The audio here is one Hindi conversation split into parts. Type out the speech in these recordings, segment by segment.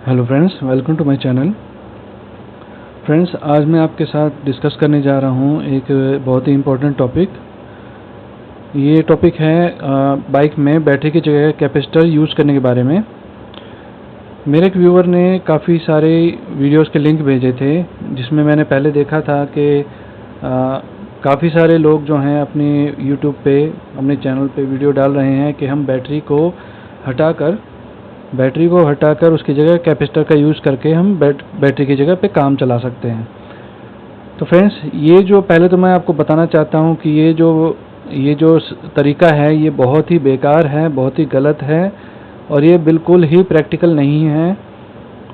Hello friends, welcome to my channel. Friends, आज मैं आपके साथ डिस्कस करने जा रहा हूं एक बहुत ही इम्पोर्टेंट टॉपिक। ये टॉपिक है बाइक में बैटरी की जगह कैपेसिटर यूज़ करने के बारे में। मेरे एक व्यूअर ने काफ़ी सारे वीडियोस के लिंक भेजे थे, जिसमें मैंने पहले देखा था कि काफ़ी सारे लोग जो हैं अपनी यूट्यूब पे, अपने चैनल पे वीडियो डाल रहे हैं कि हम बैटरी को हटाकर उसकी जगह कैपेसिटर का यूज़ करके हम बैटरी की जगह पे काम चला सकते हैं। तो फ्रेंड्स, ये जो पहले तो मैं आपको बताना चाहता हूँ कि ये जो तरीका है ये बहुत ही बेकार है, बहुत ही गलत है और ये बिल्कुल ही प्रैक्टिकल नहीं है।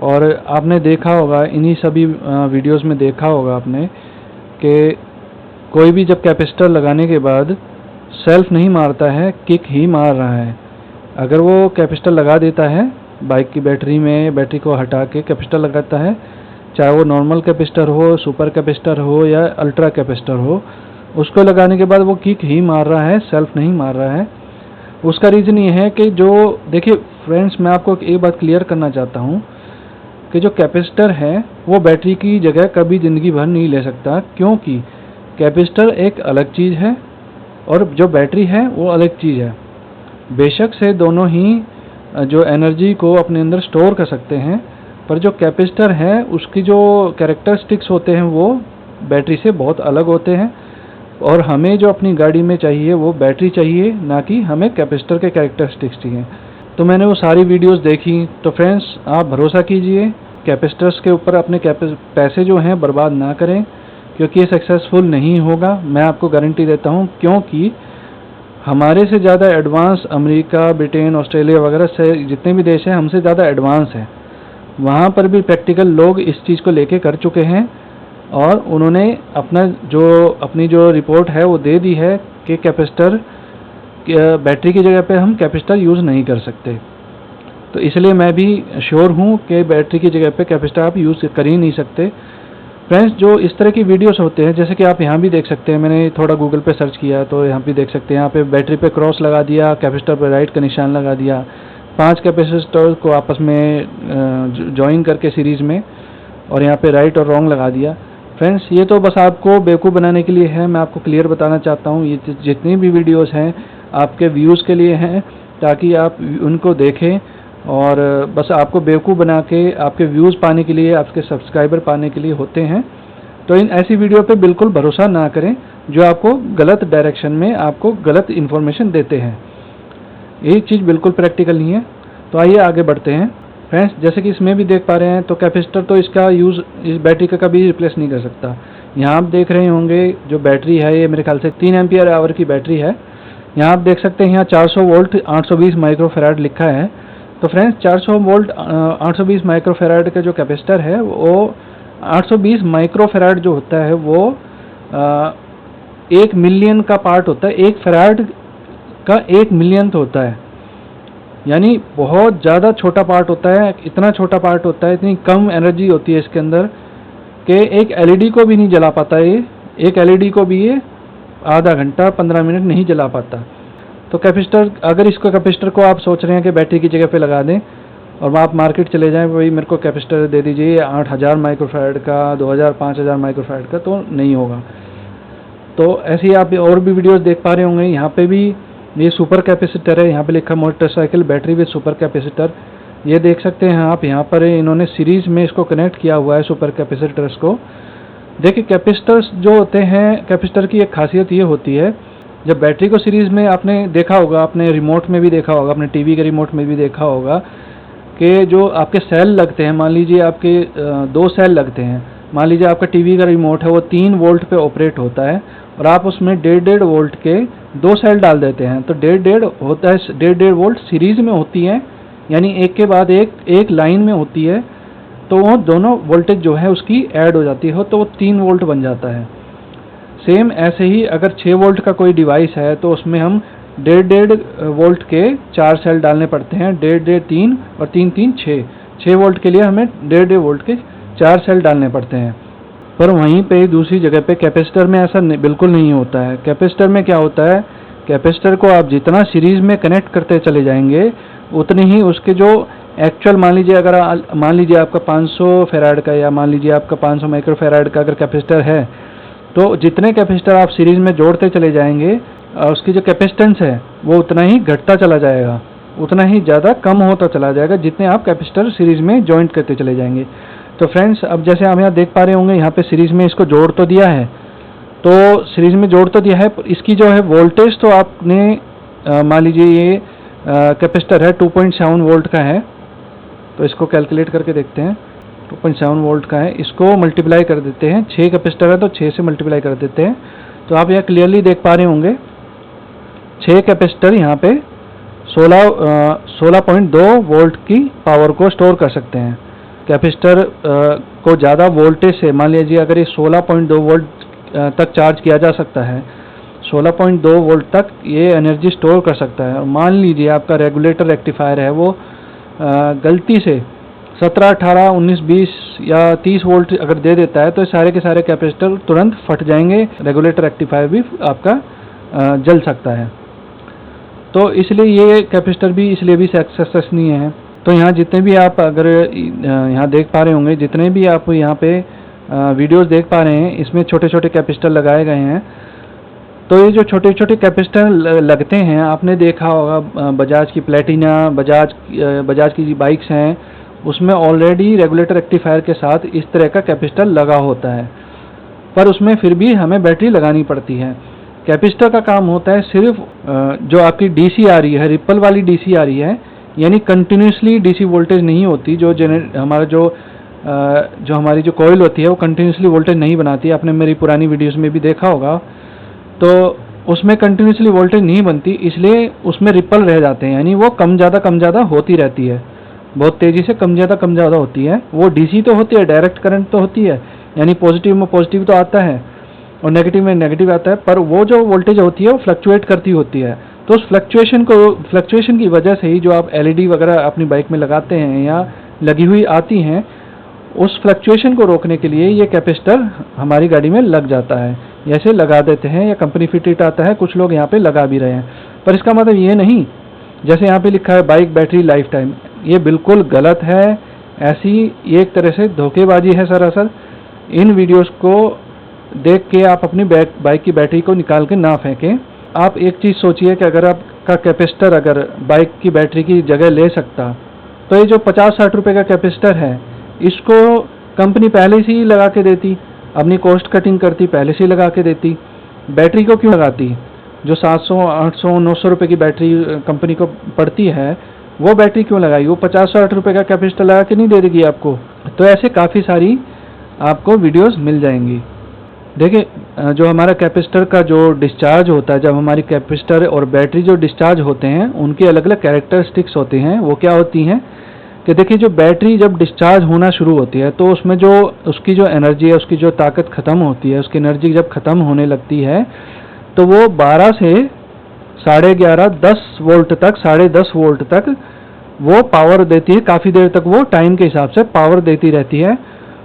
और आपने देखा होगा, इन्हीं सभी वीडियोस में देखा होगा आपने कि कोई भी जब कैपेसिटर लगाने के बाद सेल्फ नहीं मारता है, किक ही मार रहा है। अगर वो कैपेसिटर लगा देता है बाइक की बैटरी में, बैटरी को हटा के कैपेसिटर लगाता है, चाहे वो नॉर्मल कैपेसिटर हो, सुपर कैपेसिटर हो या अल्ट्रा कैपेसिटर हो, उसको लगाने के बाद वो किक ही मार रहा है, सेल्फ नहीं मार रहा है। उसका रीज़न ये है कि देखिए फ्रेंड्स, मैं आपको एक बात क्लियर करना चाहता हूँ कि जो कैपेसिटर है वो बैटरी की जगह कभी ज़िंदगी भर नहीं ले सकता, क्योंकि कैपेसिटर एक अलग चीज़ है और जो बैटरी है वो अलग चीज़ है। बेशक से दोनों ही जो एनर्जी को अपने अंदर स्टोर कर सकते हैं, पर जो कैपेसिटर है उसकी जो कैरेक्टरिस्टिक्स होते हैं वो बैटरी से बहुत अलग होते हैं। और हमें जो अपनी गाड़ी में चाहिए वो बैटरी चाहिए, ना कि हमें कैपेसिटर के कैरेक्टरिस्टिक्स चाहिए। तो मैंने वो सारी वीडियोस देखी। तो फ्रेंड्स, आप भरोसा कीजिए, कैपेसिटर्स के ऊपर अपने पैसे जो हैं बर्बाद ना करें, क्योंकि ये सक्सेसफुल नहीं होगा, मैं आपको गारंटी देता हूँ। क्योंकि हमारे से ज़्यादा एडवांस अमेरिका, ब्रिटेन, ऑस्ट्रेलिया वगैरह से जितने भी देश हैं हमसे ज़्यादा एडवांस हैं। वहाँ पर भी प्रैक्टिकल लोग इस चीज़ को लेके कर चुके हैं और उन्होंने अपनी जो रिपोर्ट है वो दे दी है कि कैपेसिटर बैटरी की जगह पे हम कैपेसिटर यूज़ नहीं कर सकते। तो इसलिए मैं भी श्योर हूँ कि बैटरी की जगह पे कैपेसिटर आप यूज़ कर ही नहीं सकते। फ्रेंड्स, जो इस तरह की वीडियोस होते हैं, जैसे कि आप यहाँ भी देख सकते हैं, मैंने थोड़ा गूगल पे सर्च किया तो यहाँ भी देख सकते हैं, यहाँ पे बैटरी पे क्रॉस लगा दिया, कैपेसिटर पे राइट का निशान लगा दिया, 5 कैपेसिटर को आपस में ज्वाइन करके सीरीज़ में, और यहाँ पे राइट और रॉन्ग लगा दिया। फ्रेंड्स, ये तो बस आपको बेवकूफ़ बनाने के लिए है। मैं आपको क्लियर बताना चाहता हूँ, ये जितनी भी वीडियोज़ हैं आपके व्यूज़ के लिए हैं, ताकि आप उनको देखें और बस आपको बेवकूफ़ बना के आपके व्यूज़ पाने के लिए, आपके सब्सक्राइबर पाने के लिए होते हैं। तो इन ऐसी वीडियो पे बिल्कुल भरोसा ना करें जो आपको गलत डायरेक्शन में, आपको गलत इन्फॉर्मेशन देते हैं। ये चीज़ बिल्कुल प्रैक्टिकल नहीं है। तो आइए आगे बढ़ते हैं। फ्रेंड्स, जैसे कि इसमें भी देख पा रहे हैं, तो कैपेसिटर तो इसका यूज़ इस बैटरी का कभी रिप्लेस नहीं कर सकता। यहाँ आप देख रहे होंगे जो बैटरी है ये मेरे ख्याल से 3 एम्पियर आवर की बैटरी है। यहाँ आप देख सकते हैं, यहाँ 400 वोल्ट 820 माइक्रोफैराड लिखा है। तो फ्रेंड्स, 400 वोल्ट 820 माइक्रोफैराड का जो कैपेसिटर है वो 820 माइक्रोफैराड जो होता है वो 1 मिलियन का पार्ट होता है। 1 फैराड का 1 मिलियनथ होता है, यानी बहुत ज़्यादा छोटा पार्ट होता है। इतना छोटा पार्ट होता है, इतनी कम एनर्जी होती है इसके अंदर कि एक एलईडी को भी नहीं जला पाता ये। एक एलईडी को भी ये आधा घंटा 15 मिनट नहीं जला पाता। तो कैपेसिटर, अगर इसको कैपेसिटर को आप सोच रहे हैं कि बैटरी की जगह पे लगा दें और आप मार्केट चले जाएं, भाई मेरे को कैपेसिटर दे दीजिए 8000 माइक्रोफैराड का, 2000 5000 माइक्रोफैराड का, तो नहीं होगा। तो ऐसे ही आप और भी वीडियोस देख पा रहे होंगे। यहाँ पे भी ये सुपर कैपेसिटर है, यहाँ पे लिखा motorcycle battery with super capacitor. ये देख सकते हैं आप, यहाँ पर इन्होंने सीरीज में इसको कनेक्ट किया हुआ है सुपर कैपेसिटर्स को। देखिए, कैपेसिटर्स जो होते हैं, कैपेसिटर की एक खासियत ये होती है, जब बैटरी को सीरीज़ में आपने देखा होगा, अपने रिमोट में भी देखा होगा, अपने टीवी के रिमोट में भी देखा होगा कि जो आपके सेल लगते हैं, मान लीजिए आपके 2 सेल लगते हैं। मान लीजिए आपका टीवी का रिमोट है वो 3 वोल्ट पे ऑपरेट होता है और आप उसमें 1.5 वोल्ट के 2 सेल डाल देते हैं, तो 1.5 होता है, 1.5 वोल्ट सीरीज़ में होती है, यानी एक के बाद एक लाइन में होती है। तो वो दोनों वोल्टेज जो है उसकी ऐड हो जाती है, तो वो 3 वोल्ट बन जाता है। सेम ऐसे ही अगर 6 वोल्ट का कोई डिवाइस है तो उसमें हम 1.5 वोल्ट के 4 सेल डालने पड़ते हैं, 1.5 3 और 3 3 6 वोल्ट के लिए हमें 1.5 वोल्ट के 4 सेल डालने पड़ते हैं। पर वहीं पे दूसरी जगह पे कैपेसिटर में ऐसा बिल्कुल नहीं होता है। कैपेसिटर में क्या होता है, कैपेसिटर को आप जितना सीरीज में कनेक्ट करते चले जाएंगे उतनी ही उसके जो एक्चुअल मान लीजिए आपका 500 फेराड का या मान लीजिए आपका 500 माइक्रो फेराड का अगर कैपेसिटर है, तो जितने कैपेसिटर आप सीरीज में जोड़ते चले जाएंगे उसकी जो कैपेसिटेंस है वो उतना ही घटता चला जाएगा, उतना ही ज़्यादा कम होता चला जाएगा जितने आप कैपेसिटर सीरीज में जॉइंट करते चले जाएंगे। तो फ्रेंड्स, अब जैसे आप यहाँ देख पा रहे होंगे, यहाँ पे सीरीज में इसको जोड़ तो दिया है, तो सीरीज में जोड़ तो दिया है, इसकी जो है वोल्टेज तो आपने मान लीजिए ये कैपेसिटर है 2.7 वोल्ट का है, तो इसको कैलकुलेट करके देखते हैं। 2.7 वोल्ट का है, इसको मल्टीप्लाई कर देते हैं, 6 कैपेसिटर है तो 6 से मल्टीप्लाई कर देते हैं। तो आप यहाँ क्लियरली देख पा रहे होंगे 6 कैपेसिटर यहाँ पे 16.2 वोल्ट की पावर को स्टोर कर सकते हैं। कैपेसिटर को ज़्यादा वोल्टेज से, मान लीजिए अगर ये 16.2 वोल्ट तक चार्ज किया जा सकता है, 16.2 वोल्ट तक ये एनर्जी स्टोर कर सकता है। और मान लीजिए आपका रेगुलेटर रेक्टिफायर है वो गलती से 17, 18, 19, 20 या 30 वोल्ट अगर दे देता है, तो सारे के सारे कैपेसिटर तुरंत फट जाएंगे, रेगुलेटर रेक्टिफायर भी आपका जल सकता है। तो इसलिए ये कैपेसिटर भी इसलिए भी विश्वसनीय है। तो यहाँ जितने भी आप अगर यहाँ देख पा रहे होंगे, जितने भी आप यहाँ पे वीडियोस देख पा रहे हैं, इसमें छोटे छोटे कैपेसिटर लगाए गए हैं। तो ये जो छोटे छोटे कैपेसिटर लगते हैं, आपने देखा होगा बजाज की प्लेटिना, बजाज की बाइक्स हैं, उसमें ऑलरेडी रेगुलेटर रेक्टिफायर के साथ इस तरह का कैपेसिटर लगा होता है, पर उसमें फिर भी हमें बैटरी लगानी पड़ती है। कैपेसिटर का काम होता है सिर्फ जो आपकी डीसी आ रही है, रिपल वाली डीसी आ रही है, यानी कंटिन्यूसली डीसी वोल्टेज नहीं होती, जो हमारी जो कॉइल होती है वो कंटिन्यूसली वोल्टेज नहीं बनाती। आपने मेरी पुरानी वीडियोस में भी देखा होगा, तो उसमें कंटिन्यूसली वोल्टेज नहीं बनती, इसलिए उसमें रिपल रह जाते हैं, यानी वो कम ज़्यादा होती रहती है, बहुत तेज़ी से कम ज़्यादा होती है। वो डीसी तो होती है, डायरेक्ट करंट तो होती है, यानी पॉजिटिव में पॉजिटिव तो आता है और नेगेटिव में नेगेटिव आता है, पर वो जो वोल्टेज होती है वो फ्लक्चुएट करती होती है। तो उस फ्लक्चुएशन की वजह से ही जो आप एलईडी वगैरह अपनी बाइक में लगाते हैं या लगी हुई आती हैं, उस फ्लक्चुएशन को रोकने के लिए ये कैपेसिटर हमारी गाड़ी में लग जाता है। जैसे लगा देते हैं या कंपनी फिटेड आता है, कुछ लोग यहाँ पे लगा भी रहे हैं, पर इसका मतलब ये नहीं, जैसे यहाँ पे लिखा है बाइक बैटरी लाइफ टाइम, ये बिल्कुल गलत है। ऐसी एक तरह से धोखेबाजी है सरासर। इन वीडियोस को देख के आप अपनी बाइक की बैटरी को निकाल के ना फेंकें। आप एक चीज़ सोचिए कि अगर आपका कैपेसिटर अगर बाइक की बैटरी की जगह ले सकता, तो ये जो 50-60 रुपये का कैपेसिटर है, इसको कंपनी पहले से ही लगा के देती, अपनी कॉस्ट कटिंग करती, पहले से ही लगा के देती। बैटरी को क्यों लगाती? जो 700, 800, 900 रुपये की बैटरी कंपनी को पड़ती है, वो बैटरी क्यों लगाई? वो 50-60 रुपये का कैपेसिटर लगा के नहीं दे देगी आपको। तो ऐसे काफ़ी सारी आपको वीडियोस मिल जाएंगी। देखिए, जो हमारा कैपेसिटर का जो डिस्चार्ज होता है, जब हमारी कैपेसिटर और बैटरी जो डिस्चार्ज होते हैं, उनकी अलग अलग कैरेक्टरिस्टिक्स होती हैं। वो क्या होती हैं कि देखिए, जो बैटरी जब डिस्चार्ज होना शुरू होती है, तो उसमें जो उसकी जो एनर्जी है, उसकी जो ताकत ख़त्म होती है, उसकी एनर्जी जब ख़त्म होने लगती है, तो वो 12 से 11.5, 10 वोल्ट तक, 10.5 वोल्ट तक वो पावर देती है। काफ़ी देर तक वो टाइम के हिसाब से पावर देती रहती है,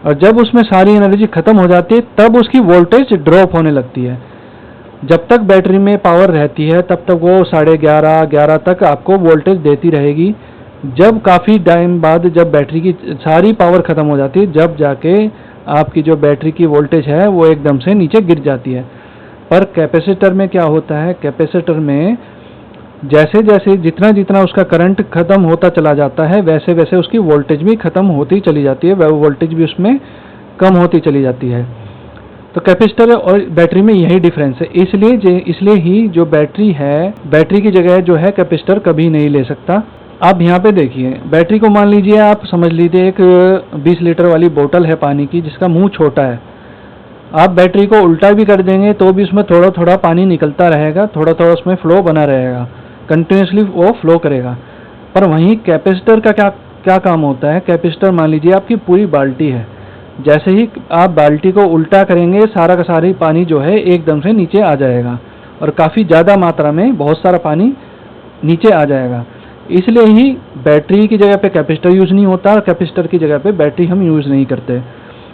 और जब उसमें सारी एनर्जी ख़त्म हो जाती है, तब उसकी वोल्टेज ड्रॉप होने लगती है। जब तक बैटरी में पावर रहती है, तब तक वो 11.5, 11 तक आपको वोल्टेज देती रहेगी। जब काफ़ी टाइम बाद जब बैटरी की सारी पावर ख़त्म हो जाती है, जब जाके आपकी जो बैटरी की वोल्टेज है वो एकदम से नीचे गिर जाती है। पर कैपेसिटर में क्या होता है? कैपेसिटर में जैसे जैसे जितना उसका करंट ख़त्म होता चला जाता है, वैसे वैसे उसकी वोल्टेज भी ख़त्म होती चली जाती है, वह वोल्टेज भी उसमें कम होती चली जाती है। तो कैपेसिटर और बैटरी में यही डिफरेंस है। इसलिए ही जो बैटरी है, बैटरी की जगह जो है कैपेसिटर कभी नहीं ले सकता। आप यहाँ पे देखिए, बैटरी को मान लीजिए, आप समझ लीजिए एक 20 लीटर वाली बोतल है पानी की, जिसका मुंह छोटा है। आप बैटरी को उल्टा भी कर देंगे तो भी उसमें थोड़ा थोड़ा पानी निकलता रहेगा, थोड़ा थोड़ा उसमें फ्लो बना रहेगा, कंटिन्यूसली वो फ्लो करेगा। पर वहीं कैपेसिटर का क्या काम होता है? कैपेसिटर मान लीजिए आपकी पूरी बाल्टी है, जैसे ही आप बाल्टी को उल्टा करेंगे, सारा का सारी पानी जो है एकदम से नीचे आ जाएगा, और काफ़ी ज़्यादा मात्रा में बहुत सारा पानी नीचे आ जाएगा। इसलिए ही बैटरी की जगह पे कैपेसिटर यूज़ नहीं होता, और कैपेसिटर की जगह पे बैटरी हम यूज़ नहीं करते,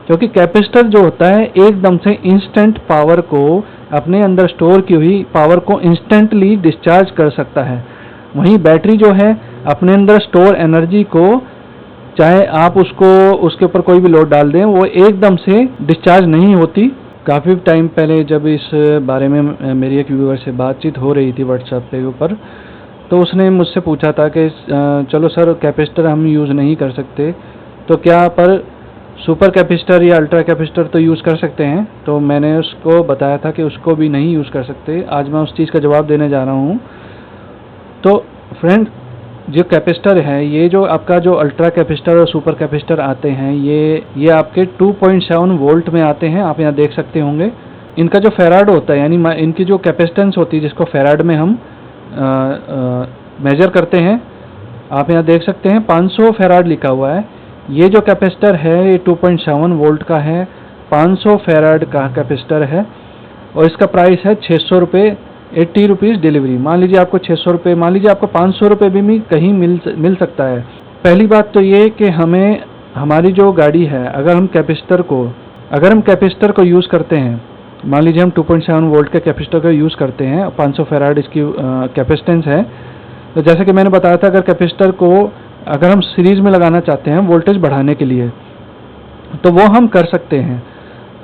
क्योंकि कैपेसिटर जो होता है एकदम से इंस्टेंट पावर को, अपने अंदर स्टोर की हुई पावर को इंस्टेंटली डिस्चार्ज कर सकता है। वहीं बैटरी जो है अपने अंदर स्टोर एनर्जी को चाहे आप उसके ऊपर कोई भी लोड डाल दें, वो एकदम से डिस्चार्ज नहीं होती। काफ़ी टाइम पहले जब इस बारे में मेरी एक व्यूअर से बातचीत हो रही थी व्हाट्सएप पे ऊपर, तो उसने मुझसे पूछा था कि चलो सर कैपेसिटर हम यूज़ नहीं कर सकते, तो क्या पर सुपर कैपेसिटर या अल्ट्रा कैपेसिटर तो यूज़ कर सकते हैं? तो मैंने उसको बताया था कि उसको भी नहीं यूज़ कर सकते। आज मैं उस चीज़ का जवाब देने जा रहा हूँ। तो फ्रेंड, जो कैपेसिटर है, ये जो आपका जो अल्ट्रा कैपेसिटर और सुपर कैपेसिटर आते हैं, ये आपके 2.7 वोल्ट में आते हैं। आप यहाँ देख सकते होंगे। इनका जो फेराड होता है, यानी इनकी जो कैपेसिटेंस होती है, जिसको फेराड में हम मेजर करते हैं, आप यहाँ देख सकते हैं 500 फेराड लिखा हुआ है। ये जो कैपेसिटर है ये 2.7 वोल्ट का है, 500 फेराड का कैपेसिटर है और इसका प्राइस है 600 रुपये, 80 रुपीज़ डिलीवरी। मान लीजिए आपको 600 रुपये, मान लीजिए आपको 500 रुपये भी कहीं मिल सकता है। पहली बात तो ये कि हमें हमारी जो गाड़ी है, अगर हम कैपेसिटर को यूज़ करते हैं, मान लीजिए हम 2.7 वोल्ट के कैपेसिटर का यूज़ करते हैं, 500 फेराड इसकी कैपेसिटेंस है, तो जैसे कि मैंने बताया था, अगर कैपेसिटर को अगर हम सीरीज़ में लगाना चाहते हैं वोल्टेज बढ़ाने के लिए, तो वो हम कर सकते हैं।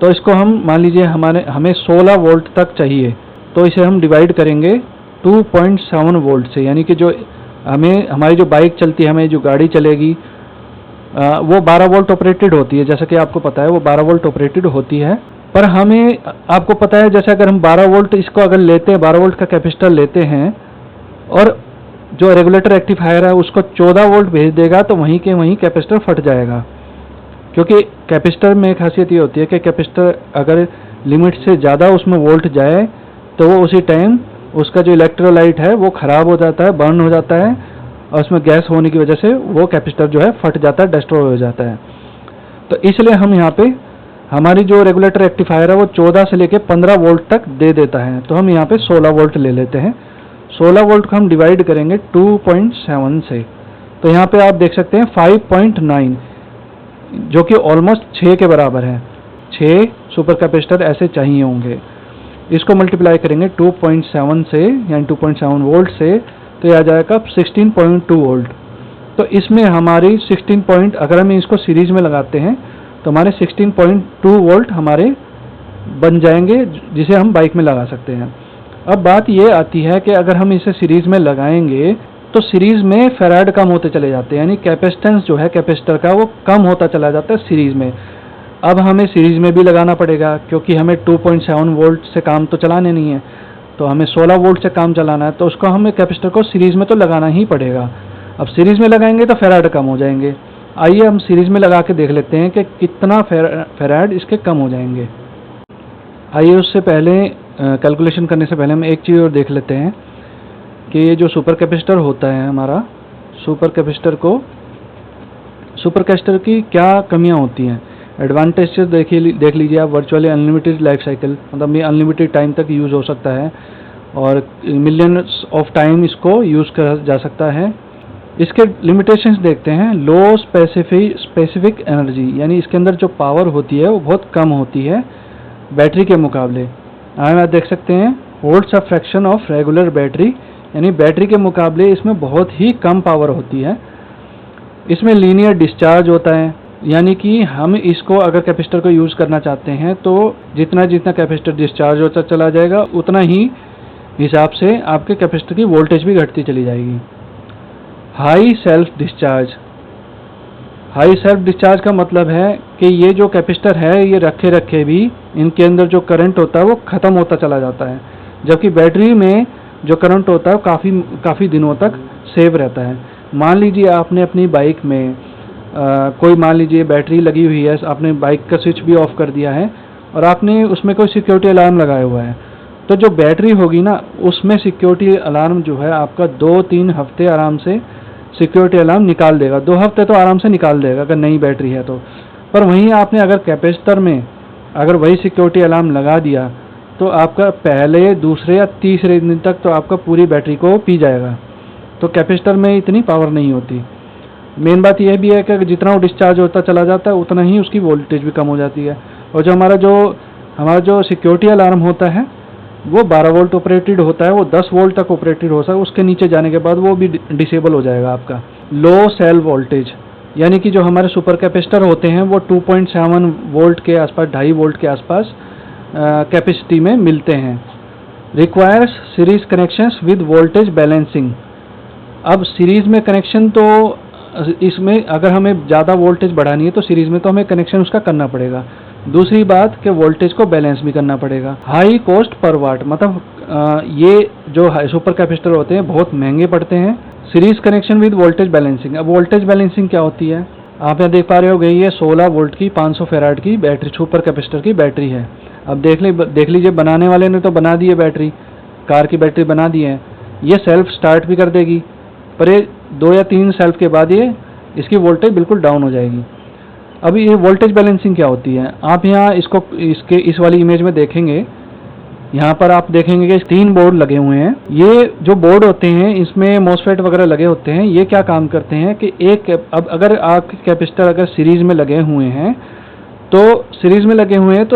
तो इसको हम मान लीजिए हमें 16 वोल्ट तक चाहिए, तो इसे हम डिवाइड करेंगे 2.7 वोल्ट से, यानी कि जो हमारी जो बाइक चलती है, हमें जो गाड़ी चलेगी, वो 12 वोल्ट ऑपरेटेड होती है। जैसा कि आपको पता है वो 12 वोल्ट ऑपरेटेड होती है। पर हमें, आपको पता है, जैसे अगर हम 12 वोल्ट इसको अगर लेते हैं, 12 वोल्ट का कैपेसिटर लेते हैं और जो रेगुलेटर रेक्टिफायर है उसको 14 वोल्ट भेज देगा, तो वहीं के वहीं कैपेसिटर फट जाएगा। क्योंकि कैपेसिटर में खासियत ये होती है कि कैपेसिटर अगर लिमिट से ज़्यादा उसमें वोल्ट जाए तो वो उसी टाइम उसका जो इलेक्ट्रोलाइट है वो ख़राब हो जाता है, बर्न हो जाता है, और उसमें गैस होने की वजह से वो कैपेसिटर जो है फट जाता है, डिस्ट्रॉय हो जाता है। तो इसलिए हम यहाँ पे हमारी जो रेगुलेटर रेक्टिफायर है वो 14 से लेकर 15 वोल्ट तक दे देता है, तो हम यहाँ पे 16 वोल्ट ले लेते हैं। 16 वोल्ट को हम डिवाइड करेंगे 2.7 से, तो यहाँ पे आप देख सकते हैं 5.9, जो कि ऑलमोस्ट 6 के बराबर है। 6 सुपर कैपेसिटर ऐसे चाहिए होंगे। इसको मल्टीप्लाई करेंगे 2.7 से, यानी 2.7 वोल्ट से, तो यह आ जाएगा 16.2 वोल्ट। तो इसमें हमारी 16 अगर हम इसको सीरीज में लगाते हैं तो हमारे 16.2 वोल्ट हमारे बन जाएंगे, जिसे हम बाइक में लगा सकते हैं। अब बात ये आती है कि अगर हम इसे सीरीज में लगाएंगे तो सीरीज में फेराड कम होते चले जाते हैं, यानी कैपेसिटेंस जो है कैपेसिटर का वो कम होता चला जाता है सीरीज में। अब हमें सीरीज में भी लगाना पड़ेगा, क्योंकि हमें 2.7 वोल्ट से काम तो चलाने नहीं है, तो हमें 16 वोल्ट से काम चलाना है, तो उसको हमें कैपेसिटर को सीरीज में तो लगाना ही पड़ेगा। अब सीरीज में लगाएंगे तो फेराड कम हो जाएंगे। आइए हम सीरीज में लगा के देख लेते हैं कि कितना फेराड इसके कम हो जाएंगे। आइए उससे पहले, कैलकुलेशन करने से पहले हम एक चीज़ और देख लेते हैं कि ये जो सुपर कैपेसिटर होता है हमारा, सुपर कैपेसिटर की क्या कमियां होती हैं। एडवांटेज देख लीजिए आप, वर्चुअली अनलिमिटेड लाइफ साइकिल, मतलब ये अनलिमिटेड टाइम तक यूज़ हो सकता है और मिलियंस ऑफ टाइम इसको यूज़ करा जा सकता है। इसके लिमिटेशंस देखते हैं। लो स्पेसिफिक एनर्जी, यानी इसके अंदर जो पावर होती है वो बहुत कम होती है बैटरी के मुकाबले। आप देख सकते हैं volts of fraction of regular battery, यानी बैटरी के मुकाबले इसमें बहुत ही कम पावर होती है। इसमें लीनियर डिस्चार्ज होता है, यानी कि हम इसको अगर कैपेसिटर को यूज़ करना चाहते हैं तो जितना कैपेसिटर डिस्चार्ज होता चला जाएगा उतना ही हिसाब से आपके कैपेसिटर की वोल्टेज भी घटती चली जाएगी। हाई सेल्फ डिस्चार्ज का मतलब है कि ये जो कैपेसिटर है ये रखे भी इनके अंदर जो करंट होता है वो ख़त्म होता चला जाता है, जबकि बैटरी में जो करंट होता है वो काफ़ी दिनों तक सेव रहता है। मान लीजिए आपने अपनी बाइक में कोई, मान लीजिए बैटरी लगी हुई है, आपने बाइक का स्विच भी ऑफ कर दिया है और आपने उसमें कोई सिक्योरिटी अलार्म लगाया हुआ है, तो जो बैटरी होगी ना उसमें सिक्योरिटी अलार्म जो है आपका 2-3 हफ्ते आराम से सिक्योरिटी अलार्म निकाल देगा। 2 हफ्ते तो आराम से निकाल देगा अगर नई बैटरी है तो। पर वहीं आपने अगर कैपेसिटर में अगर वही सिक्योरिटी अलार्म लगा दिया तो आपका पहले, दूसरे या तीसरे दिन तक तो आपका पूरी बैटरी को पी जाएगा। तो कैपेसिटर में इतनी पावर नहीं होती। मेन बात यह भी है कि जितना वो डिस्चार्ज होता चला जाता है उतना ही उसकी वोल्टेज भी कम हो जाती है। और जो हमारा जो सिक्योरिटी अलार्म होता है वो 12 वोल्ट ऑपरेटेड होता है, वो 10 वोल्ट तक ऑपरेटेड हो सकता है, उसके नीचे जाने के बाद वो भी डिसेबल हो जाएगा आपका। लो सेल वोल्टेज, यानी कि जो हमारे सुपर कैपेसिटर होते हैं वो 2.7 वोल्ट के आसपास, 2.5 वोल्ट के आसपास कैपेसिटी में मिलते हैं। Requires series connections with voltage balancing. अब सीरीज में कनेक्शन तो इसमें अगर हमें ज़्यादा वोल्टेज बढ़ानी है तो सीरीज में तो हमें कनेक्शन उसका करना पड़ेगा। दूसरी बात कि वोल्टेज को बैलेंस भी करना पड़ेगा। हाई कॉस्ट पर वाट, मतलब ये जो सुपर कैपेसिटर होते हैं बहुत महंगे पड़ते हैं। Series connection with voltage balancing. अब वोल्टेज बैलेंसिंग क्या होती है? आप यहाँ देख पा रहे हो गई ये 16 वोल्ट की 500 फेराड की बैटरी, सुपर कैपेसिटर की बैटरी है। अब देख लीजिए, बनाने वाले ने तो बना दी है बैटरी, कार की बैटरी बना दी है, ये सेल्फ स्टार्ट भी कर देगी, पर ये 2 या 3 सेल्फ के बाद ये इसकी वोल्टेज बिल्कुल डाउन हो जाएगी। अब ये वोल्टेज बैलेंसिंग क्या होती है? आप यहाँ इस वाली इमेज में देखेंगे, यहाँ पर आप देखेंगे कि 3 बोर्ड लगे हुए हैं। ये जो बोर्ड होते हैं इसमें मॉसफेट वगैरह लगे होते हैं। ये क्या काम करते हैं कि अब अगर आपके कैपेसिटर अगर सीरीज में लगे हुए हैं तो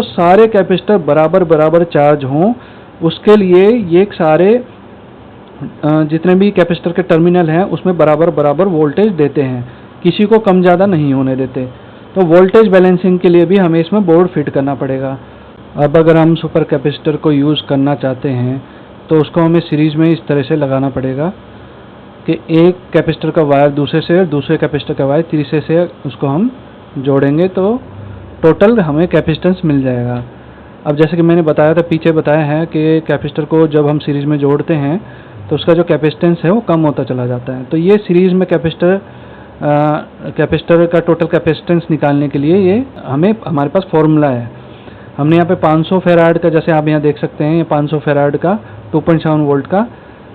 सारे कैपेसिटर बराबर चार्ज हों, उसके लिए ये सारे जितने भी कैपेसिटर के टर्मिनल हैं उसमें बराबर वोल्टेज देते हैं, किसी को कम ज़्यादा नहीं होने देते। तो वोल्टेज बैलेंसिंग के लिए भी हमें इसमें बोर्ड फिट करना पड़ेगा। अब अगर हम सुपर कैपेसिटर को यूज़ करना चाहते हैं तो उसको हमें सीरीज में इस तरह से लगाना पड़ेगा कि एक कैपेसिटर का वायर दूसरे से और दूसरे कैपेसिटर का वायर तीसरे से उसको हम जोड़ेंगे तो टोटल हमें कैपेसिटेंस मिल जाएगा। अब जैसे कि मैंने बताया था, पीछे बताया है कि कैपेसिटर को जब हम सीरीज में जोड़ते हैं तो उसका जो कैपेसिटेंस है वो कम होता चला जाता है। तो ये सीरीज में कैपेसिटर का टोटल कैपेसिटेंस निकालने के लिए ये हमारे पास फॉर्मूला है। हमने यहाँ पे 500 फेराड का, जैसे आप यहाँ देख सकते हैं, ये 500 फेराड का 2.7 वोल्ट का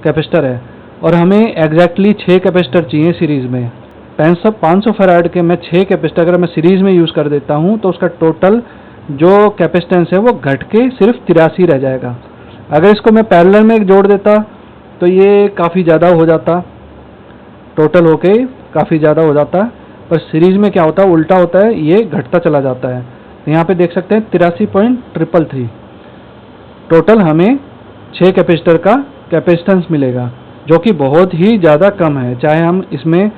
कैपेसिटर है और हमें एग्जैक्टली 6 कैपेसिटर चाहिए सीरीज में। 500 फेराड के मैं 6 कैपेसिटर अगर मैं सीरीज में यूज़ कर देता हूँ तो उसका टोटल जो कैपेसिटेंस है वो घट के सिर्फ 83 रह जाएगा। अगर इसको मैं पैरेलल में जोड़ देता तो ये काफ़ी ज़्यादा हो जाता, टोटल होके काफ़ी ज़्यादा हो जाता, पर सीरीज में क्या होता है, उल्टा होता है, ये घटता चला जाता है। तो यहाँ पे देख सकते हैं 83.333 टोटल हमें 6 कैपेसिटर का कैपेसिटेंस मिलेगा, जो कि बहुत ही ज़्यादा कम है। चाहे हम इसमें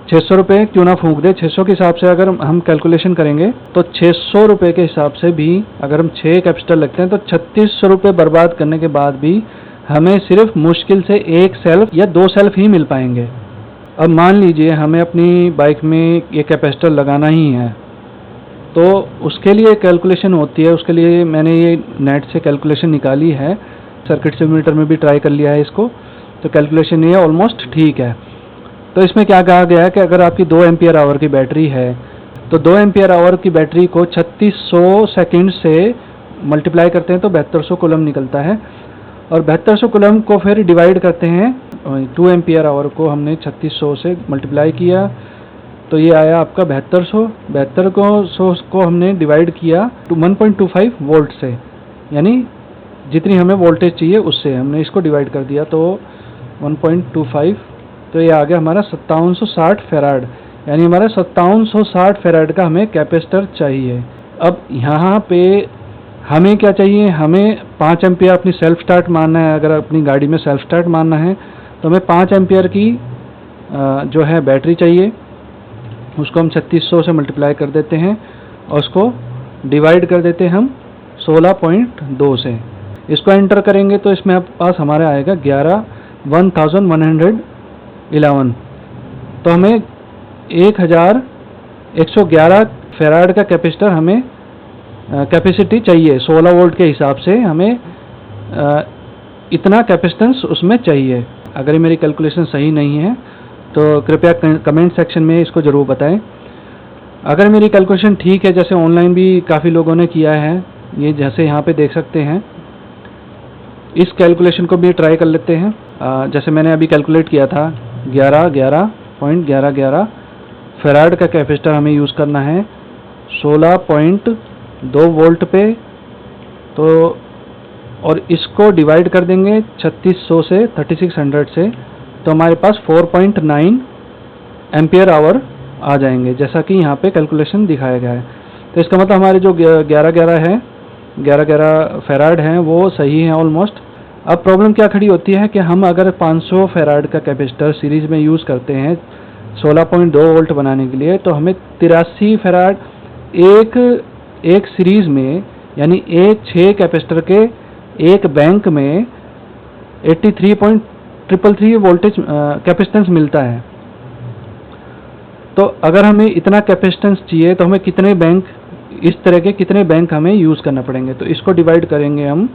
600 रुपये क्यों ना फूंक दे, 600 के हिसाब से अगर हम कैलकुलेशन करेंगे तो 600 रुपये के हिसाब से भी अगर हम 6 कैपेसिटर लगते हैं तो 3600 रुपये बर्बाद करने के बाद भी हमें सिर्फ मुश्किल से 1 सेल्फ या 2 सेल्फ ही मिल पाएंगे। अब मान लीजिए हमें अपनी बाइक में ये कैपेसिटर लगाना ही है तो उसके लिए कैलकुलेशन होती है। उसके लिए मैंने ये नेट से कैलकुलेशन निकाली है, सर्किट सिमुलेटर में भी ट्राई कर लिया है इसको, तो कैलकुलेशन ये ऑलमोस्ट ठीक है। तो इसमें क्या कहा गया है कि अगर आपकी 2 एम्पियर आवर की बैटरी है तो 2 एम्पियर आवर की बैटरी को 3600 सेकंड से मल्टीप्लाई करते हैं तो 7200 कूलम निकलता है, और 7200 कूलम को फिर डिवाइड करते हैं, 2 एम्पियर आवर को हमने 3600 से मल्टीप्लाई किया तो ये आया आपका 7200 को हमने डिवाइड किया 1.25 वोल्ट से, यानी जितनी हमें वोल्टेज चाहिए उससे हमने इसको डिवाइड कर दिया तो 1.25, तो ये आ गया हमारा 5760 फेराड, यानी हमारा 5760 फेराड का हमें कैपेसिटर चाहिए। अब यहाँ पे हमें क्या चाहिए, हमें 5 एम्पियर अपनी सेल्फ स्टार्ट मारना है। अगर अपनी गाड़ी में सेल्फ स्टार्ट मारना है तो हमें 5 एम्पियर की जो है बैटरी चाहिए, उसको हम 3600 से मल्टीप्लाई कर देते हैं और उसको डिवाइड कर देते हैं हम 16.2 से। इसको एंटर करेंगे तो इसमें पास हमारे आएगा 11,111। तो हमें 1111 फेराड का कैपेसिटर हमें कैपेसिटी चाहिए। 16 वोल्ट के हिसाब से हमें इतना कैपेसिटेंस उसमें चाहिए। अगर मेरी कैलकुलेशन सही नहीं है तो कृपया कमेंट सेक्शन में इसको ज़रूर बताएं। अगर मेरी कैलकुलेशन ठीक है, जैसे ऑनलाइन भी काफ़ी लोगों ने किया है, ये जैसे यहाँ पे देख सकते हैं, इस कैलकुलेशन को भी ट्राई कर लेते हैं। जैसे मैंने अभी कैलकुलेट किया था 11.11 फेराड का कैपेसिटर हमें यूज़ करना है 16.2 वोल्ट पे, तो और इसको डिवाइड कर देंगे 3600 से 3600 से, तो हमारे पास 4.9 एम्पियर आवर आ जाएंगे, जैसा कि यहाँ पे कैलकुलेशन दिखाया गया है। तो इसका मतलब हमारे जो 1111 फेराड हैं वो सही हैं ऑलमोस्ट। अब प्रॉब्लम क्या खड़ी होती है कि हम अगर 500 फेराड का कैपेसिटर सीरीज में यूज़ करते हैं 16.2 वोल्ट बनाने के लिए, तो हमें 83 फैराड एक सीरीज में, यानी एक 6 कैपेसिटर के एक बैंक में 83.333 वोल्टेज कैपेसिटेंस मिलता है। तो अगर हमें इतना कैपेसिटेंस चाहिए तो हमें कितने बैंक, इस तरह के कितने बैंक हमें यूज़ करना पड़ेंगे। तो इसको डिवाइड करेंगे हम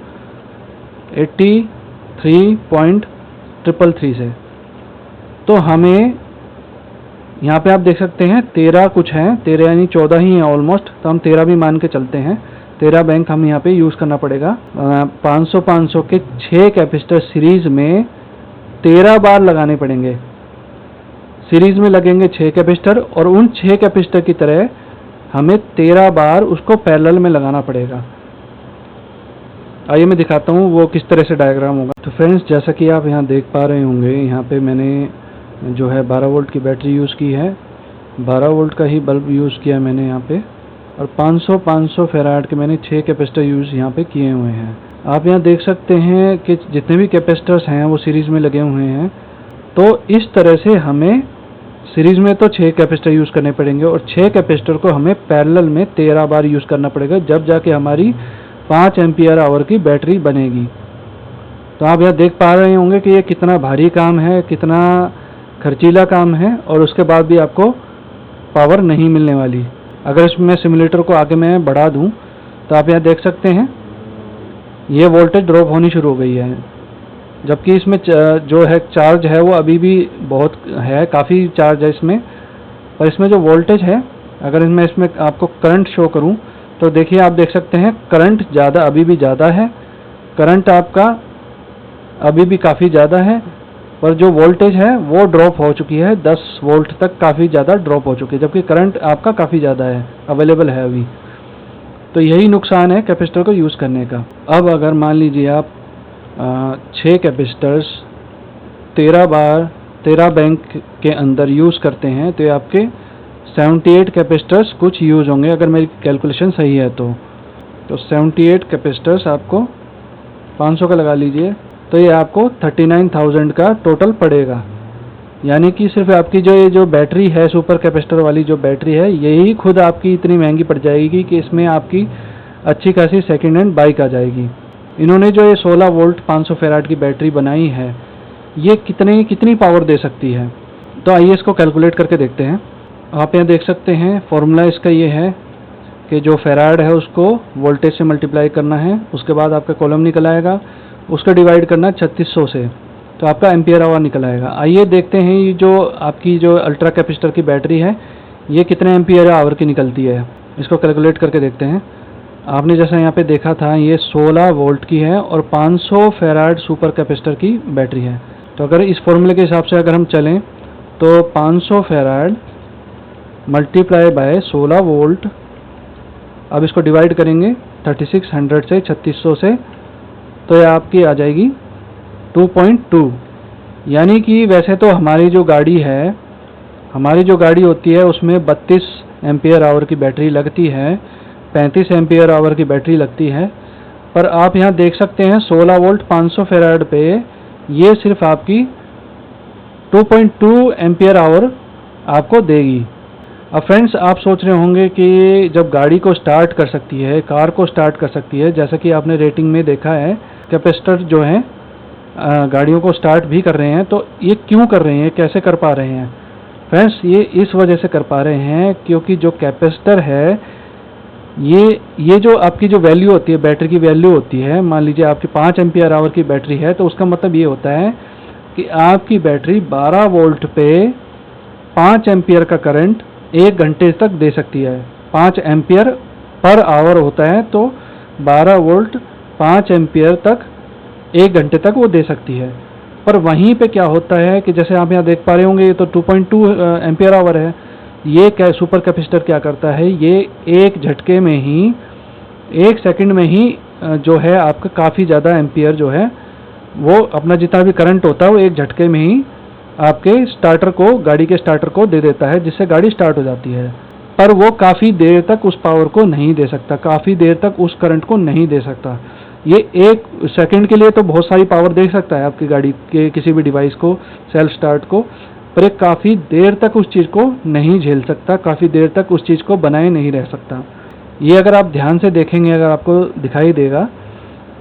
83.333 से, तो हमें यहाँ पे आप देख सकते हैं 13 कुछ हैं, 13 यानी 14 ही हैं ऑलमोस्ट, तो हम 13 भी मान के चलते हैं। 13 बैंक हम यहाँ पे यूज़ करना पड़ेगा। 500 के 6 कैपेसिटर सीरीज में 13 बार लगाने पड़ेंगे। सीरीज में लगेंगे 6 कैपेसिटर, और उन 6 कैपेसिटर की तरह हमें 13 बार उसको पैरेलल में लगाना पड़ेगा। आइए मैं दिखाता हूँ वो किस तरह से डायग्राम होगा। तो फ्रेंड्स, जैसा कि आप यहाँ देख पा रहे होंगे, यहाँ पे मैंने जो है 12 वोल्ट की बैटरी यूज़ की है, 12 वोल्ट का ही बल्ब यूज़ किया मैंने यहाँ पे, और 500 फैराड के मैंने 6 कैपेसिटर यूज़ यहाँ पे किए हुए हैं। आप यहाँ देख सकते हैं कि जितने भी कैपेसिटर्स हैं वो सीरीज़ में लगे हुए हैं। तो इस तरह से हमें सीरीज़ में तो 6 कैपेसिटर यूज़ करने पड़ेंगे, और 6 कैपेसिटर को हमें पैरेलल में 13 बार यूज़ करना पड़ेगा, जब जाके हमारी 5 एम्पियर आवर की बैटरी बनेगी। तो आप यहाँ देख पा रहे होंगे कि ये कितना भारी काम है, कितना खर्चीला काम है, और उसके बाद भी आपको पावर नहीं मिलने वाली। अगर इसमें सिमुलेटर को आगे मैं बढ़ा दूं तो आप यहाँ देख सकते हैं ये वोल्टेज ड्रॉप होनी शुरू हो गई है, जबकि इसमें जो है चार्ज है वो अभी भी बहुत है, काफ़ी चार्ज है इसमें। पर इसमें जो वोल्टेज है, अगर मैं इसमें आपको करंट शो करूं तो देखिए, आप देख सकते हैं करंट ज़्यादा, अभी भी ज़्यादा है, करंट आपका अभी भी काफ़ी ज़्यादा है, पर जो वोल्टेज है वो ड्रॉप हो चुकी है, 10 वोल्ट तक काफ़ी ज़्यादा ड्रॉप हो चुकी है, जबकि करंट आपका काफ़ी ज़्यादा है, अवेलेबल है अभी। तो यही नुकसान है कैपेसिटर को यूज़ करने का। अब अगर मान लीजिए आप 6 कैपेसिटर्स 13 बैंक के अंदर यूज़ करते हैं, तो आपके 78 कैपेसिटर्स कुछ यूज़ होंगे, अगर मेरी कैलकुलेशन सही है तो 78 कैपेसिटर्स आपको 500 का लगा लीजिए, तो ये आपको 39,000 का टोटल पड़ेगा। यानी कि सिर्फ आपकी जो बैटरी है, सुपर कैपेसिटर वाली जो बैटरी है, यही खुद आपकी इतनी महंगी पड़ जाएगी कि इसमें आपकी अच्छी खासी सेकेंड हैंड बाइक आ जाएगी। इन्होंने जो ये 16 वोल्ट 500 फैराड की बैटरी बनाई है, ये कितनी पावर दे सकती है। तो आइए इसको कैलकुलेट करके देखते हैं। आप यहाँ देख सकते हैं फॉर्मूला इसका ये है कि जो फैराड है उसको वोल्टेज से मल्टीप्लाई करना है, उसके बाद आपका कॉलम निकल आएगा, उसका डिवाइड करना 3600 से, तो आपका एम्पियर आवर निकल आएगा। आइए देखते हैं ये जो आपकी जो अल्ट्रा कैपेसिटर की बैटरी है, ये कितने एम्पियर आवर की निकलती है, इसको कैलकुलेट करके देखते हैं। आपने जैसा यहाँ पे देखा था, ये 16 वोल्ट की है और 500 फैराड सुपर कैपेसिटर की बैटरी है। तो अगर इस फॉर्मूले के हिसाब से अगर हम चलें तो 500 फैराड मल्टीप्लाई बाय 16 वोल्ट, अब इसको डिवाइड करेंगे 3600 से, 3600 से, तो ये आपकी आ जाएगी 2.2। यानी कि वैसे तो हमारी जो गाड़ी है, हमारी जो गाड़ी होती है उसमें 32 एम्पियर आवर की बैटरी लगती है, 35 एम्पियर आवर की बैटरी लगती है, पर आप यहाँ देख सकते हैं 16 वोल्ट 500 फैराड पे ये सिर्फ आपकी 2.2 एम्पियर आवर आपको देगी। अब फ्रेंड्स, आप सोच रहे होंगे कि जब गाड़ी को स्टार्ट कर सकती है, कार को स्टार्ट कर सकती है, जैसा कि आपने रेटिंग में देखा है, कैपेसिटर जो हैं गाड़ियों को स्टार्ट भी कर रहे हैं, तो ये क्यों कर रहे हैं, कैसे कर पा रहे हैं। फ्रेंड्स, ये इस वजह से कर पा रहे हैं क्योंकि जो कैपेसिटर है, ये जो आपकी जो वैल्यू होती है, बैटरी की वैल्यू होती है, मान लीजिए आपकी 5 एम्पियर आवर की बैटरी है, तो उसका मतलब ये होता है कि आपकी बैटरी 12 वोल्ट पे 5 एम्पियर का करंट 1 घंटे तक दे सकती है। 5 एम्पियर पर आवर होता है, तो 12 वोल्ट 5 एम्पियर तक 1 घंटे तक वो दे सकती है। पर वहीं पे क्या होता है कि जैसे आप यहाँ देख पा रहे होंगे, ये तो 2.2 एम्पियर आवर है। ये क्या सुपर कैपेसिटर क्या करता है, ये एक झटके में ही, 1 सेकंड में ही जो है आपका काफ़ी ज़्यादा एम्पियर जो है वो अपना जितना भी करंट होता है वो एक झटके में ही आपके स्टार्टर को, गाड़ी के स्टार्टर को दे देता है, जिससे गाड़ी स्टार्ट हो जाती है। पर वो काफ़ी देर तक उस पावर को नहीं दे सकता, काफ़ी देर तक उस करंट को नहीं दे सकता। ये 1 सेकंड के लिए तो बहुत सारी पावर दे सकता है आपकी गाड़ी के किसी भी डिवाइस को, सेल्फ स्टार्ट को, पर ये काफ़ी देर तक उस चीज़ को नहीं झेल सकता, काफ़ी देर तक उस चीज़ को बनाए नहीं रह सकता। ये अगर आप ध्यान से देखेंगे, अगर आपको दिखाई देगा,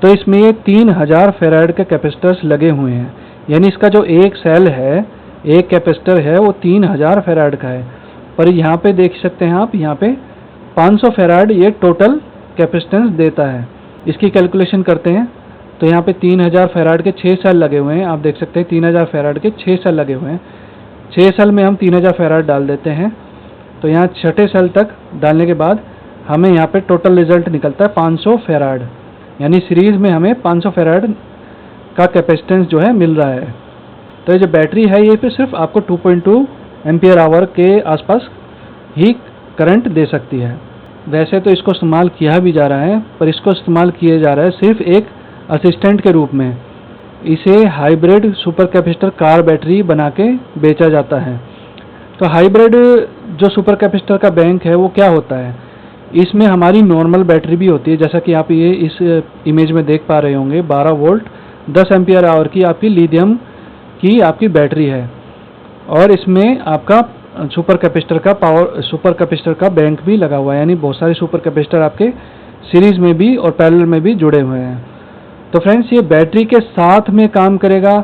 तो इसमें ये 3000 फेराड के कैपेसिटर्स लगे हुए हैं। यानी इसका जो एक सेल है, एक कैपेसिटर है, वो 3000 फेराड का है। पर यहाँ पे देख सकते हैं आप, यहाँ पे 500 फेराड ये टोटल कैपेसिटेंस देता है। इसकी कैलकुलेशन करते हैं तो यहाँ पे 3000 फेराड के 6 सेल लगे हुए हैं। आप देख सकते हैं 3000 फेराड के 6 सेल लगे हुए हैं। 6 सेल में हम 3000 फेराड डाल देते हैं, तो यहाँ छठे सेल तक डालने के बाद हमें यहाँ पे टोटल रिजल्ट निकलता है 500 फेराड। यानी सीरीज में हमें 500 फेराड का कैपेसिटेंस जो है मिल रहा है। तो ये जो बैटरी है ये पे सिर्फ आपको 2.2 एम्पियर आवर के आसपास ही करंट दे सकती है। वैसे तो इसको इस्तेमाल किया भी जा रहा है, पर इसको इस्तेमाल किया जा रहा है सिर्फ एक असिस्टेंट के रूप में। इसे hybrid super capacitor car battery बना के बेचा जाता है। तो हाइब्रिड जो सुपर कैपेसिटर का बैंक है वो क्या होता है, इसमें हमारी नॉर्मल बैटरी भी होती है, जैसा कि आप ये इस इमेज में देख पा रहे होंगे। 12 वोल्ट 10 एम्पियर आवर की आपकी लिथियम की आपकी बैटरी है, और इसमें आपका सुपर कैपेसिटर का बैंक भी लगा हुआ है। यानी बहुत सारे सुपर कैपेसिटर आपके सीरीज में भी और पैरेलल में भी जुड़े हुए हैं। तो फ्रेंड्स, ये बैटरी के साथ में काम करेगा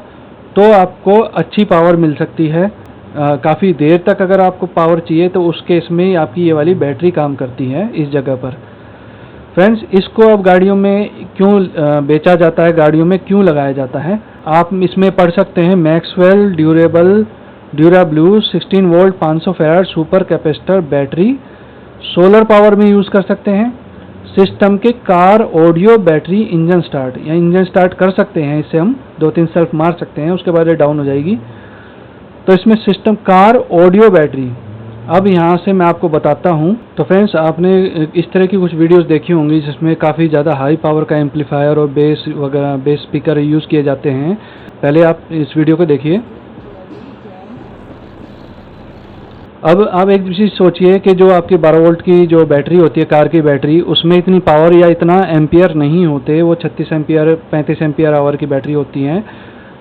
तो आपको अच्छी पावर मिल सकती है। काफ़ी देर तक अगर आपको पावर चाहिए तो उस केस में आपकी ये वाली बैटरी काम करती है इस जगह पर। फ्रेंड्स, इसको अब गाड़ियों में क्यों बेचा जाता है, गाड़ियों में क्यों लगाया जाता है, आप इसमें पढ़ सकते हैं Maxwell Durablue 16 volt 500 farad super capacitor battery solar power में यूज़ कर सकते हैं। सिस्टम के car audio battery engine start, या इंजन स्टार्ट कर सकते हैं, इससे हम 2-3 सेल्फ मार सकते हैं, उसके बाद ये डाउन हो जाएगी। तो इसमें सिस्टम कार ऑडियो बैटरी, अब यहाँ से मैं आपको बताता हूँ। तो फ्रेंड्स, आपने इस तरह की कुछ वीडियोस देखी होंगी जिसमें काफ़ी ज़्यादा हाई पावर का एम्पलीफायर और बेस वगैरह, बेस स्पीकर यूज़ किए जाते हैं। पहले आप इस वीडियो को देखिए। अब आप एक चीज़ सोचिए कि जो आपकी 12 वोल्ट की जो बैटरी होती है कार की बैटरी, उसमें इतनी पावर या इतना एम्पियर नहीं होते। वो 36 एम्पियर 35 एम्पियर आवर की बैटरी होती हैं,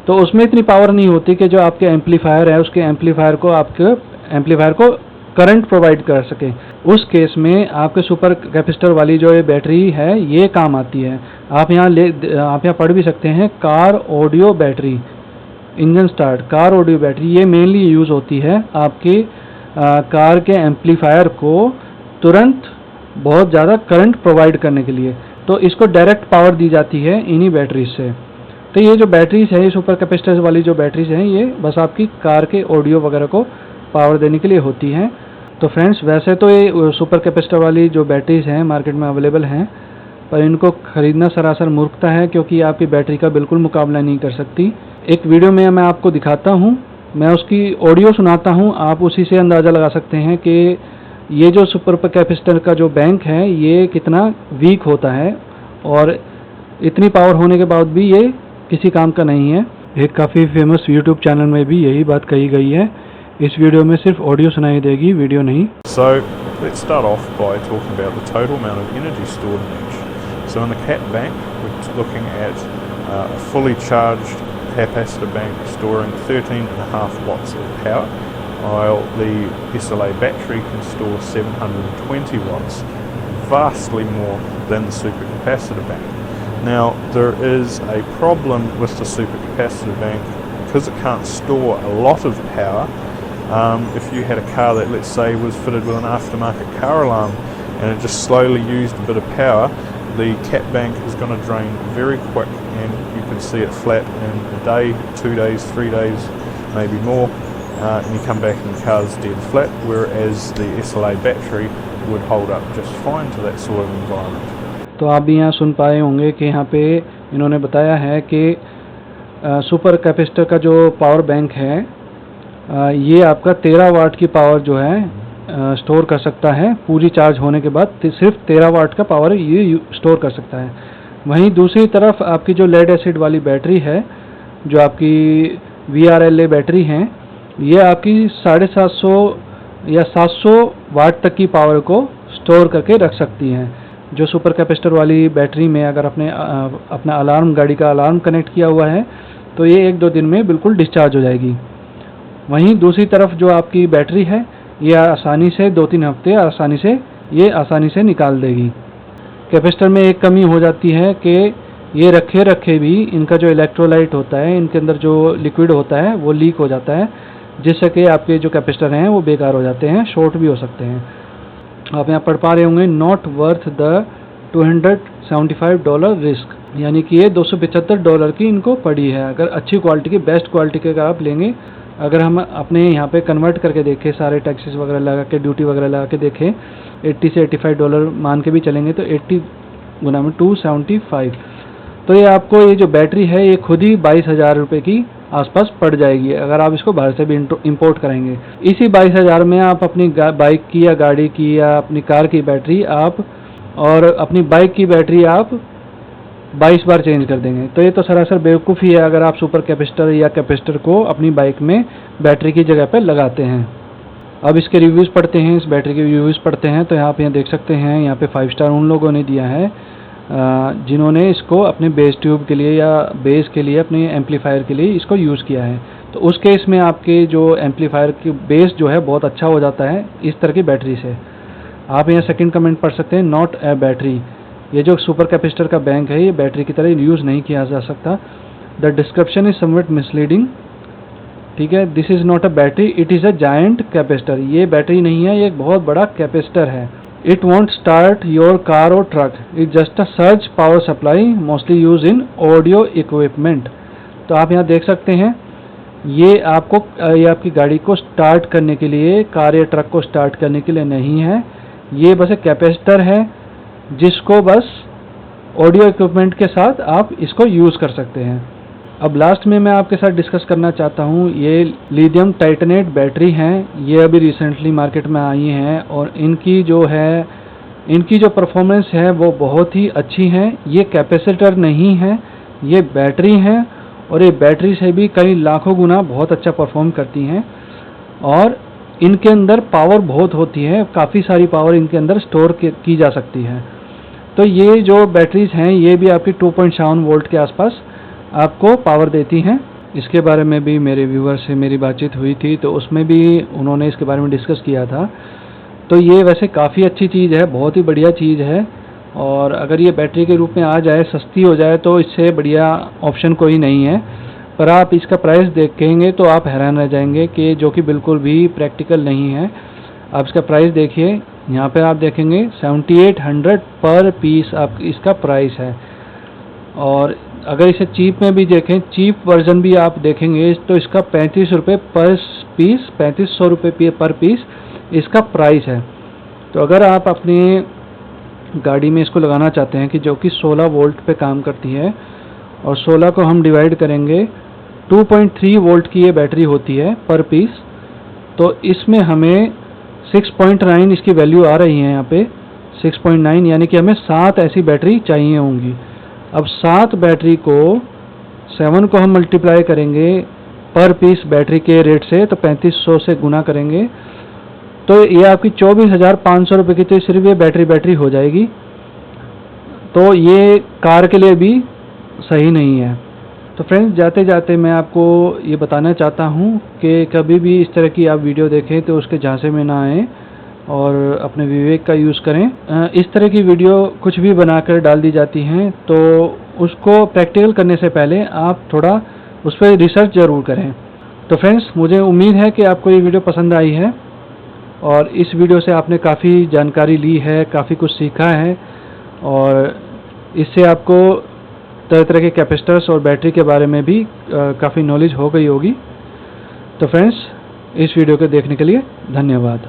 तो उसमें इतनी पावर नहीं होती कि जो आपके एम्पलीफायर है उसके एम्पलीफायर को करंट प्रोवाइड कर सके। उस केस में आपके सुपर कैपेसिटर वाली जो ये बैटरी है ये काम आती है। आप यहाँ पढ़ भी सकते हैं car audio battery engine start. Car audio battery ये मेनली यूज़ होती है आपकी कार के एम्पलीफायर को तुरंत बहुत ज़्यादा करंट प्रोवाइड करने के लिए। तो इसको डायरेक्ट पावर दी जाती है इन्हीं बैटरीज से। तो ये जो बैटरीज है, ये सुपर कैपेसिटर वाली जो बैटरीज हैं, ये बस आपकी कार के ऑडियो वगैरह को पावर देने के लिए होती हैं। तो फ्रेंड्स, वैसे तो ये सुपर कैपेसिटर वाली जो बैटरीज हैं मार्केट में अवेलेबल हैं, पर इनको ख़रीदना सरासर मूर्खता है, क्योंकि आपकी बैटरी का बिल्कुल मुकाबला नहीं कर सकती। एक वीडियो में मैं आपको दिखाता हूँ, मैं उसकी ऑडियो सुनाता हूँ, आप उसी से अंदाज़ा लगा सकते हैं कि ये जो सुपर कैपेसिटर का जो बैंक है ये कितना वीक होता है, और इतनी पावर होने के बाद भी ये किसी काम का नहीं है। एक काफ़ी फेमस यूट्यूब चैनल में भी यही बात कही गई है। इस वीडियो में सिर्फ ऑडियो सुनाई देगी, वीडियो नहीं। So let's start off by talking about the total amount of energy stored in each. So in the CAT bank, we're looking at a fully charged capacitor bank storing 13.5 watts of power, while the SLA battery can store 720 watts, vastly more than the supercapacitor bank. Now, there is a problem with the supercapacitor bank because it can't store a lot of power. If you had a car that, let's say, was fitted with an aftermarket car alarm and it just slowly used a bit of power, the CAT bank is going to drain very quick, and you can see it flat in a day, 2 days, 3 days, maybe more, and you come back and the car's dead flat, whereas the SLA battery would hold up just fine to that sort of environment. तो आप भी यहाँ सुन पाए होंगे कि यहाँ पे इन्होंने बताया है कि सुपर कैपेसिटर का जो पावर बैंक है ये आपका 13 वाट की पावर जो है स्टोर कर सकता है। पूरी चार्ज होने के बाद सिर्फ 13 वाट का पावर ये स्टोर कर सकता है। वहीं दूसरी तरफ आपकी जो लेड एसिड वाली बैटरी है, जो आपकी VRLA बैटरी हैं, ये आपकी 750 या 700 वाट तक की पावर को स्टोर करके रख सकती हैं। जो सुपर कैपेसिटर वाली बैटरी में अगर अपना अलार्म, गाड़ी का अलार्म कनेक्ट किया हुआ है, तो ये 1-2 दिन में बिल्कुल डिस्चार्ज हो जाएगी। वहीं दूसरी तरफ जो आपकी बैटरी है ये आसानी से 2-3 हफ्ते आसानी से निकाल देगी। कैपेसिटर में एक कमी हो जाती है कि ये रखे रखे भी इनका जो इलेक्ट्रोलाइट होता है, इनके अंदर जो लिक्विड होता है वो लीक हो जाता है, जिससे कि आपके जो कैपेसिटर हैं वो बेकार हो जाते हैं, शॉर्ट भी हो सकते हैं। आप यहाँ पढ़ पा रहे होंगे नॉट वर्थ द $275 रिस्क, यानी कि ये $275 की इनको पड़ी है। अगर अच्छी क्वालिटी की, बेस्ट क्वालिटी के अगर आप लेंगे, अगर हम अपने यहाँ पे कन्वर्ट करके देखें, सारे टैक्सेस वगैरह लगा के, ड्यूटी वगैरह लगा के देखें, $80 से $85 मान के भी चलेंगे तो 80 गुना में 275, तो ये आपको ये जो बैटरी है ये खुद ही 22,000 रुपये की आसपास पड़ जाएगी अगर आप इसको बाहर से भी इंपोर्ट करेंगे। इसी 22,000 में आप अपनी बाइक की या गाड़ी की या अपनी कार की बैटरी अपनी बाइक की बैटरी आप 22 बार चेंज कर देंगे। तो ये तो सरासर बेवकूफ़ी है अगर आप सुपर कैपेसिटर या कैपेसिटर को अपनी बाइक में बैटरी की जगह पर लगाते हैं। अब इसके रिव्यूज़ पढ़ते हैं, इस बैटरी के रिव्यूज़ पढ़ते हैं। तो यहाँ पे देख सकते हैं, यहाँ पे 5 स्टार उन लोगों ने दिया है जिन्होंने इसको अपने बेस ट्यूब के लिए या बेस के लिए, अपने एम्पलीफायर के लिए इसको यूज़ किया है। तो उस केस में आपके जो एम्पलीफायर की बेस जो है बहुत अच्छा हो जाता है इस तरह की बैटरी से। आप यहाँ सेकंड कमेंट पढ़ सकते हैं, नॉट ए बैटरी। ये जो सुपर कैपेसिटर का बैंक है ये बैटरी की तरह यूज़ नहीं किया जा सकता। The description is somewhat misleading, ठीक है। This is not a battery, it is a giant capacitor. ये बैटरी नहीं है, ये एक बहुत बड़ा कैपेसिटर है। It won't start your car or truck. It's just a surge power supply, mostly used in audio equipment. तो आप यहाँ देख सकते हैं, ये आपकी गाड़ी को स्टार्ट करने के लिए, कार या ट्रक को स्टार्ट करने के लिए नहीं है। ये बस एक कैपेसिटर है जिसको बस ऑडियो इक्विपमेंट के साथ आप इसको यूज़ कर सकते हैं। अब लास्ट में मैं आपके साथ डिस्कस करना चाहता हूँ, ये लिथियम टाइटेनेट बैटरी हैं, ये अभी रिसेंटली मार्केट में आई हैं और इनकी जो परफॉर्मेंस है वो बहुत ही अच्छी है। ये कैपेसिटर नहीं है, ये बैटरी हैं और ये बैटरी से भी कई लाखों गुना बहुत अच्छा परफॉर्म करती हैं और इनके अंदर पावर बहुत होती है, काफ़ी सारी पावर इनके अंदर स्टोर की जा सकती है। तो ये जो बैटरीज हैं ये भी आपकी 2.7 वोल्ट के आसपास आपको पावर देती हैं। इसके बारे में भी मेरे व्यूअर से मेरी बातचीत हुई थी तो उसमें भी उन्होंने इसके बारे में डिस्कस किया था। तो ये वैसे काफ़ी अच्छी चीज़ है, बहुत ही बढ़िया चीज़ है और अगर ये बैटरी के रूप में आ जाए, सस्ती हो जाए तो इससे बढ़िया ऑप्शन कोई नहीं है। पर आप इसका प्राइस देखेंगे तो आप हैरान रह जाएंगे कि जो कि बिल्कुल भी प्रैक्टिकल नहीं है। आप इसका प्राइस देखिए, यहाँ पे आप देखेंगे 7800 पर पीस आप इसका प्राइस है। और अगर इसे चीप में भी देखें, चीप वर्जन भी आप देखेंगे तो इसका 35 रुपये पर पीस, 3500 रुपये पर पीस इसका प्राइस है। तो अगर आप अपनी गाड़ी में इसको लगाना चाहते हैं कि जो कि 16 वोल्ट पे काम करती है और 16 को हम डिवाइड करेंगे, 2.3 वोल्ट की ये बैटरी होती है पर पीस, तो इसमें हमें 6.9 इसकी वैल्यू आ रही है यहाँ पे 6.9, यानी कि हमें 7 ऐसी बैटरी चाहिए होंगी। अब 7 बैटरी को 7 को हम मल्टीप्लाई करेंगे पर पीस बैटरी के रेट से, तो 3500 से गुना करेंगे तो ये आपकी 24,500 रुपये की तो सिर्फ ये बैटरी हो जाएगी। तो ये कार के लिए भी सही नहीं है। तो फ्रेंड्स, जाते जाते मैं आपको ये बताना चाहता हूँ कि कभी भी इस तरह की आप वीडियो देखें तो उसके झांसे में ना आए और अपने विवेक का यूज़ करें। इस तरह की वीडियो कुछ भी बनाकर डाल दी जाती हैं तो उसको प्रैक्टिकल करने से पहले आप थोड़ा उस पर रिसर्च ज़रूर करें। तो फ्रेंड्स, मुझे उम्मीद है कि आपको ये वीडियो पसंद आई है और इस वीडियो से आपने काफ़ी जानकारी ली है, काफ़ी कुछ सीखा है और इससे आपको तरह तरह के कैपेसिटर्स और बैटरी के बारे में भी काफ़ी नॉलेज हो गई होगी। तो फ्रेंड्स, इस वीडियो को देखने के लिए धन्यवाद।